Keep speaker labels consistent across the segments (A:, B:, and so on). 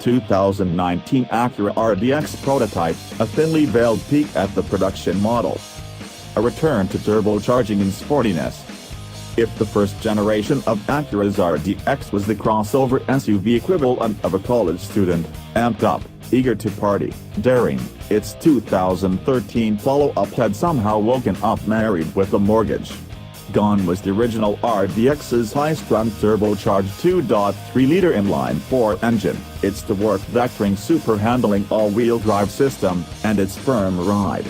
A: 2019 Acura RDX prototype, a thinly veiled peek at the production model. A return to turbocharging and sportiness. If the first generation of Acura's RDX was the crossover SUV equivalent of a college student, amped up, eager to party, daring, its 2013 follow-up had somehow woken up married with a mortgage. Gone was the original RDX's high-strung turbocharged 2.3-liter inline-4 engine, its torque-vectoring super-handling all-wheel drive system, and its firm ride.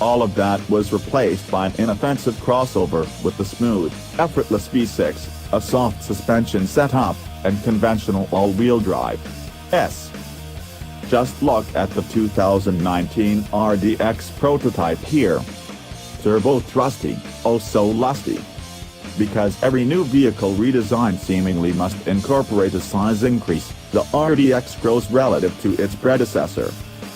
A: All of that was replaced by an inoffensive crossover with the smooth, effortless V6, a soft suspension setup, and conventional all-wheel drive. Just look at the 2019 RDX prototype here. Turbo-Thrusty, oh so lusty. Because every new vehicle redesign seemingly must incorporate a size increase, the RDX grows relative to its predecessor.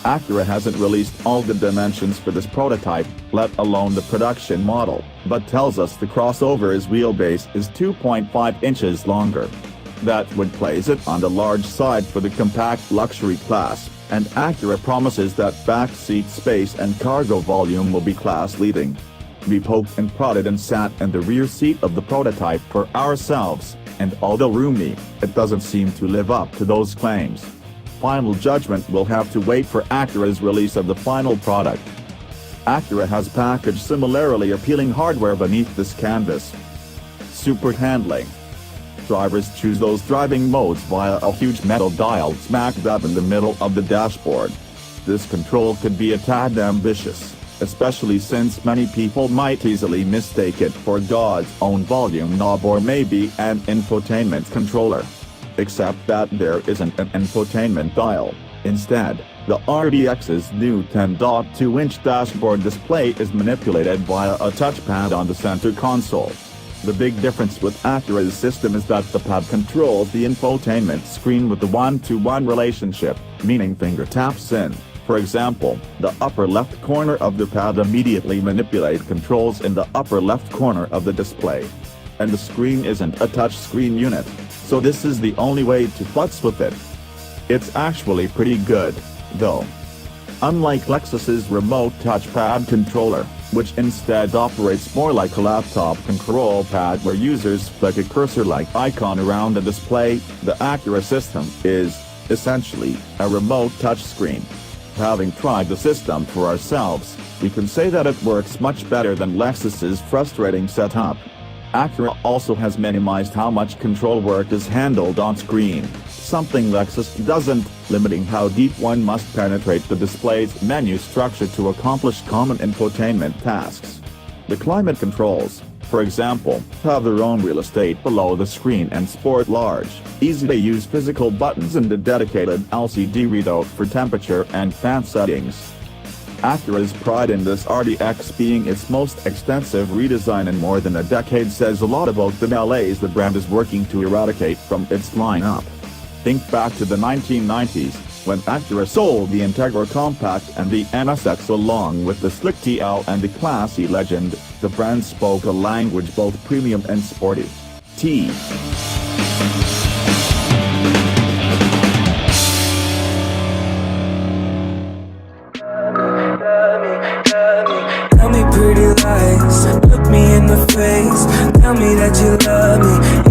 A: Acura hasn't released all the dimensions for this prototype, let alone the production model, but tells us the crossover's wheelbase is 2.5 inches longer. That would place it on the large side for the compact luxury class, and Acura promises that back seat space and cargo volume will be class-leading. We poked and prodded and sat in the rear seat of the prototype for ourselves, and although roomy, it doesn't seem to live up to those claims. Final judgment will have to wait for Acura's release of the final product. Acura has packaged similarly appealing hardware beneath this canvas. Super handling. Drivers choose those driving modes via a huge metal dial smack dab in the middle of the dashboard. This control could be a tad ambitious, especially since many people might easily mistake it for God's own volume knob or maybe an infotainment controller. Except that there isn't an infotainment dial. Instead, the RDX's new 10.2-inch dashboard display is manipulated via a touchpad on the center console. The big difference with Acura's system is that the pad controls the infotainment screen with a one-to-one relationship, meaning finger taps in, for example, the upper left corner of the pad immediately manipulate controls in the upper left corner of the display. And the screen isn't a touchscreen unit, so this is the only way to futz with it. It's actually pretty good, though. Unlike Lexus's remote touchpad controller, which instead operates more like a laptop control pad where users flick a cursor-like icon around the display, the Acura system is, essentially, a remote touchscreen. Having tried the system for ourselves, we can say that it works much better than Lexus's frustrating setup. Acura also has minimized how much control work is handled on screen, something Lexus doesn't, limiting how deep one must penetrate the display's menu structure to accomplish common infotainment tasks. The climate controls, for example, have their own real estate below the screen and sport large, easy-to-use physical buttons and a dedicated LCD readout for temperature and fan settings. Acura's pride in this RDX being its most extensive redesign in more than a decade says a lot about the malaise the brand is working to eradicate from its lineup. Think back to the 1990s, when Acura sold the Integra Compact and the NSX along with the Slick TL and the classy Legend. The brand spoke a language both premium and sporty.
B: Tell me pretty lies, look me in the face. Tell me that you love me,